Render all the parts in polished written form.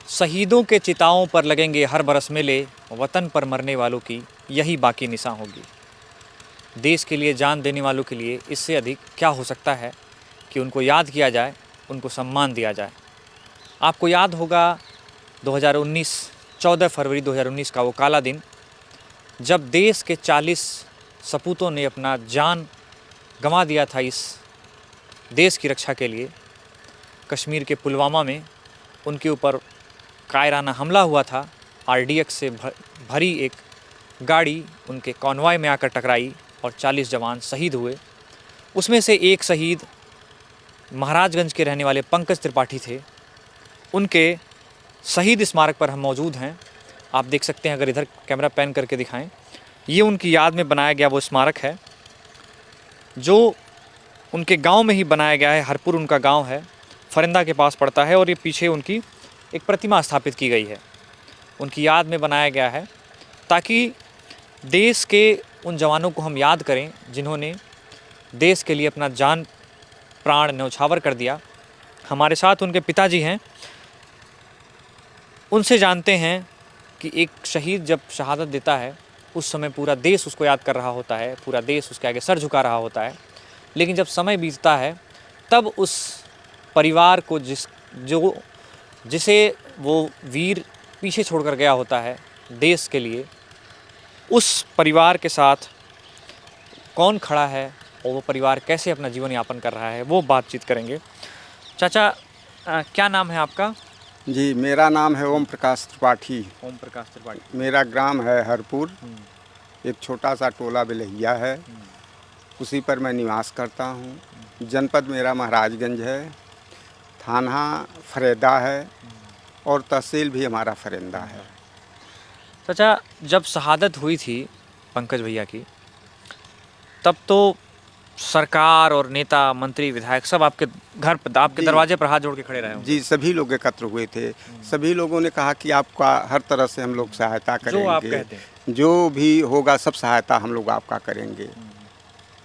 शहीदों के चिताओं पर लगेंगे हर बरस मेले, वतन पर मरने वालों की यही बाकी निशान होगी। देश के लिए जान देने वालों के लिए इससे अधिक क्या हो सकता है कि उनको याद किया जाए, उनको सम्मान दिया जाए। आपको याद होगा 2019 14 फरवरी 2019 का वो काला दिन, जब देश के 40 सपूतों ने अपना जान गंवा दिया था इस देश की रक्षा के लिए। कश्मीर के पुलवामा में उनके ऊपर कायराना हमला हुआ था। आरडीएक्स से भरी एक गाड़ी उनके कॉन्वॉय में आकर टकराई और 40 जवान शहीद हुए। उसमें से एक शहीद महाराजगंज के रहने वाले पंकज त्रिपाठी थे। उनके शहीद स्मारक पर हम मौजूद हैं। आप देख सकते हैं, अगर इधर कैमरा पैन करके दिखाएं, ये उनकी याद में बनाया गया वो स्मारक है जो उनके गांव में ही बनाया गया है। हरपुर उनका गांव है, फरिंदा के पास पड़ता है, और ये पीछे उनकी एक प्रतिमा स्थापित की गई है, उनकी याद में बनाया गया है, ताकि देश के उन जवानों को हम याद करें जिन्होंने देश के लिए अपना जान प्राण न्यौछावर कर दिया। हमारे साथ उनके पिताजी हैं, उनसे जानते हैं कि एक शहीद जब शहादत देता है उस समय पूरा देश उसको याद कर रहा होता है, पूरा देश उसके आगे सर झुका रहा होता है। लेकिन जब समय बीतता है तब उस परिवार को जिसे वो वीर पीछे छोड़कर गया होता है देश के लिए, उस परिवार के साथ कौन खड़ा है और वो परिवार कैसे अपना जीवन यापन कर रहा है, वो बातचीत करेंगे। चाचा, क्या नाम है आपका? जी, मेरा नाम है ओम प्रकाश त्रिपाठी। ओम प्रकाश त्रिपाठी। मेरा ग्राम है हरपुर, एक छोटा सा टोला बिलहिया है, उसी पर मैं निवास करता हूँ। जनपद मेरा महाराजगंज है, थाना फरेदा है और तहसील भी हमारा फरिंदा है। चाचा, जब शहादत हुई थी पंकज भैया की, तब तो सरकार और नेता, मंत्री, विधायक सब आपके घर पर, आपके दरवाजे पर हाथ जोड़ के खड़े रहे होंगे। जी, सभी लोग एकत्र हुए थे। सभी लोगों ने कहा कि आपका हर तरह से हम लोग सहायता करेंगे, जो आप कहते हैं, जो भी होगा सब सहायता हम लोग आपका करेंगे।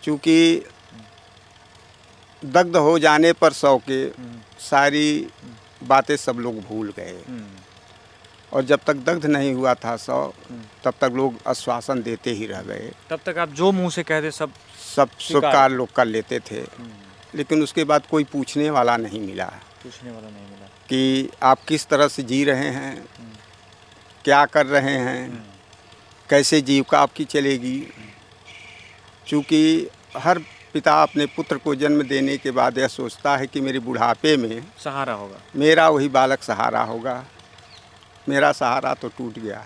चूँकि दग्ध हो जाने पर सौ के सारी बातें सब लोग भूल गए, और जब तक दग्ध नहीं हुआ था सौ, तब तक लोग आश्वासन देते ही रह गए। तब तक आप जो मुंह से कहते सब स्वीकार लोग कर लेते थे। लेकिन उसके बाद कोई पूछने वाला नहीं मिला कि आप किस तरह से जी रहे हैं, क्या कर रहे हैं, कैसे जीविका आपकी चलेगी। चूँकि हर पिता अपने पुत्र को जन्म देने के बाद यह सोचता है कि मेरे बुढ़ापे में सहारा होगा, मेरा वही बालक सहारा होगा। मेरा सहारा तो टूट गया।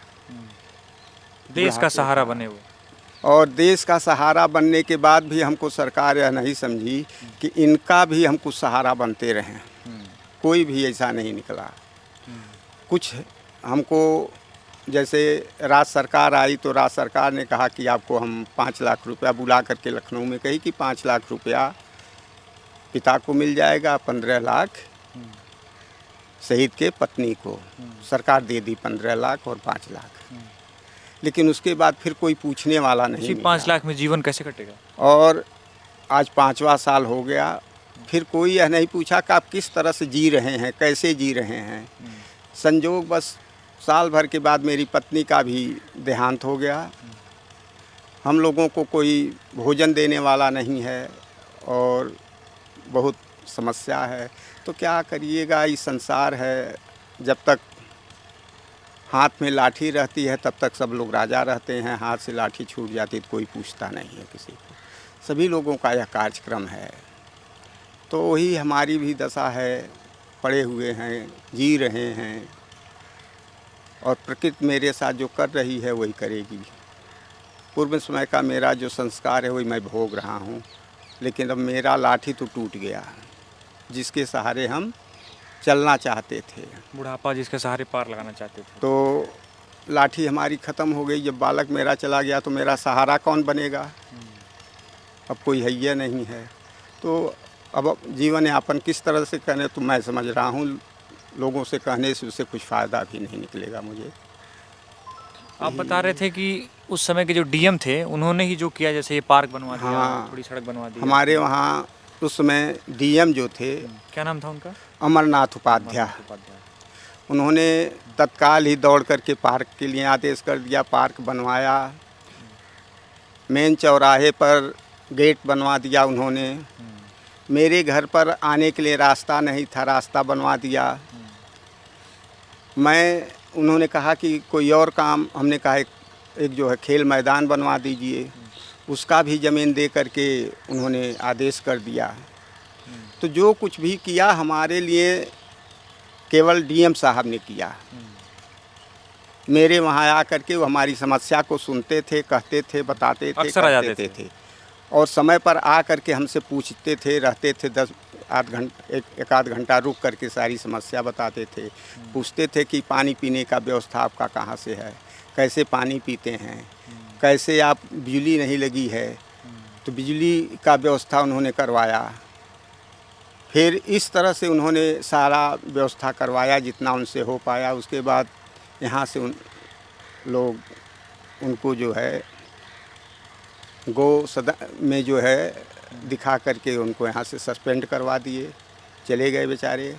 देश का सहारा बने वो। और देश का सहारा बनने के बाद भी हमको सरकार यह नहीं समझी कि इनका भी हम कुछ सहारा बनते रहें। कोई भी ऐसा नहीं निकला। कुछ हमको, जैसे राज्य सरकार आई तो राज्य सरकार ने कहा कि आपको हम 5 लाख रुपया बुला करके लखनऊ में कही कि 5 लाख रुपया पिता को मिल जाएगा, 15 लाख शहीद के पत्नी को। सरकार दे दी 15 लाख और 5 लाख। लेकिन उसके बाद फिर कोई पूछने वाला नहीं मिला। 5 लाख में जीवन कैसे कटेगा? और आज 5वां साल हो गया, फिर कोई यह नहीं पूछा कि आप किस तरह से जी रहे हैं, कैसे जी रहे हैं। संजोग बस साल भर के बाद मेरी पत्नी का भी देहांत हो गया। हम लोगों को कोई भोजन देने वाला नहीं है और बहुत समस्या है। तो क्या करिएगा, ये संसार है। जब तक हाथ में लाठी रहती है तब तक सब लोग राजा रहते हैं। हाथ से लाठी छूट जाती तो कोई पूछता नहीं है किसी को। सभी लोगों का यह कार्यक्रम है। तो वही हमारी भी दशा है, पड़े हुए हैं, जी रहे हैं, और प्रकृति मेरे साथ जो कर रही है वही करेगी। पूर्व समय का मेरा जो संस्कार है वही मैं भोग रहा हूँ। लेकिन अब मेरा लाठी तो टूट गया, जिसके सहारे हम चलना चाहते थे। बुढ़ापा जिसके सहारे पार लगाना चाहते थे। तो लाठी हमारी ख़त्म हो गई। जब बालक मेरा चला गया तो मेरा सहारा कौन बनेगा? अब कोई हैया नहीं है। तो अब जीवन यापन किस तरह से करें, तो मैं समझ रहा हूँ लोगों से कहने से उससे कुछ फ़ायदा भी नहीं निकलेगा मुझे। आप बता रहे थे कि उस समय के जो डीएम थे उन्होंने ही जो किया, जैसे ये पार्क बनवा दिया, हाँ, थोड़ी सड़क बनवा दी। हमारे वहाँ उस समय डीएम जो थे, क्या नाम था उनका? अमरनाथ उपाध्याय, उन्होंने तत्काल ही दौड़ करके पार्क के लिए आदेश कर दिया। पार्क बनवाया, मेन चौराहे पर गेट बनवा दिया उन्होंने। मेरे घर पर आने के लिए रास्ता नहीं था, रास्ता बनवा दिया। उन्होंने कहा कि कोई और काम, हमने कहा एक जो है खेल मैदान बनवा दीजिए, उसका भी ज़मीन दे करके उन्होंने आदेश कर दिया। तो जो कुछ भी किया हमारे लिए केवल डीएम साहब ने किया। मेरे वहाँ आकर के वो हमारी समस्या को सुनते थे, कहते थे, बताते थे, अक्सर आ जाते थे और समय पर आ करके हमसे पूछते थे, रहते थे। 1 आध घंटा रुक करके सारी समस्या बताते थे। पूछते थे कि पानी पीने का व्यवस्था आपका कहाँ से है, कैसे पानी पीते हैं, कैसे आप, बिजली नहीं लगी है तो बिजली का व्यवस्था उन्होंने करवाया। फिर इस तरह से उन्होंने सारा व्यवस्था करवाया जितना उनसे हो पाया। उसके बाद यहाँ से उनको जो है गो सदन में जो है दिखा करके उनको यहाँ से सस्पेंड करवा दिए, चले गए बेचारे।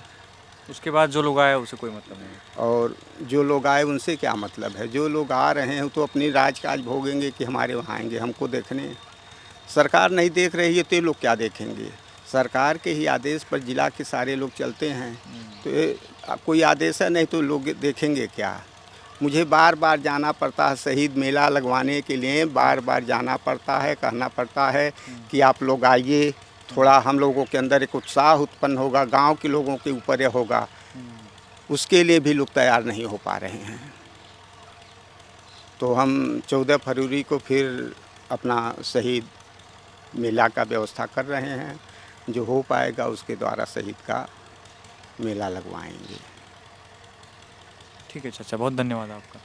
उसके बाद जो लोग आए उसे कोई मतलब नहीं। और जो लोग आए उनसे क्या मतलब है? जो लोग आ रहे हैं तो अपनी राजकाज भोगेंगे कि हमारे वहाँ आएंगे हमको देखने। सरकार नहीं देख रही है तो ये लोग क्या देखेंगे? सरकार के ही आदेश पर जिला के सारे लोग चलते हैं, तो कोई आदेश है नहीं तो लोग देखेंगे क्या? मुझे बार बार जाना पड़ता है शहीद मेला लगवाने के लिए, बार बार जाना पड़ता है, कहना पड़ता है कि आप लोग आइए, थोड़ा हम लोगों के अंदर एक उत्साह उत्पन्न होगा, गांव के लोगों के ऊपर यह होगा। उसके लिए भी लोग तैयार नहीं हो पा रहे हैं। तो हम 14 फरवरी को फिर अपना शहीद मेला का व्यवस्था कर रहे हैं। जो हो पाएगा उसके द्वारा शहीद का मेला लगवाएंगे। ठीक है चाचा, बहुत धन्यवाद आपका।